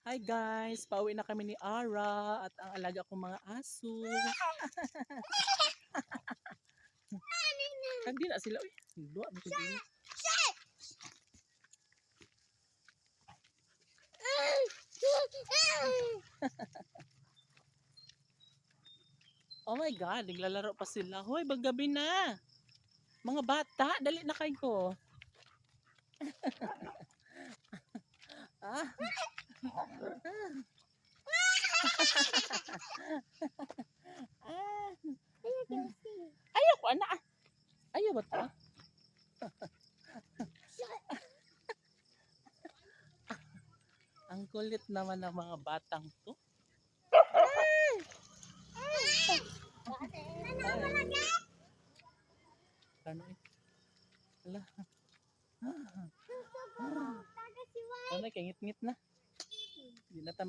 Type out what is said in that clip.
Hi guys, pauwi na kami ni Ara at ang alaga kong mga aso. Hindi na sila. Uy, luwa mo din. Oh my God, naglalaro pa sila. Hoy, baggabi na. Mga bata, dali na kayo. Ah. Ayaw ko, anak. Ayaw ba ta? Ang kulit naman ng mga batang to. Ano eh? Ala. Ano, kay ngit-ngit na. Hindi na ta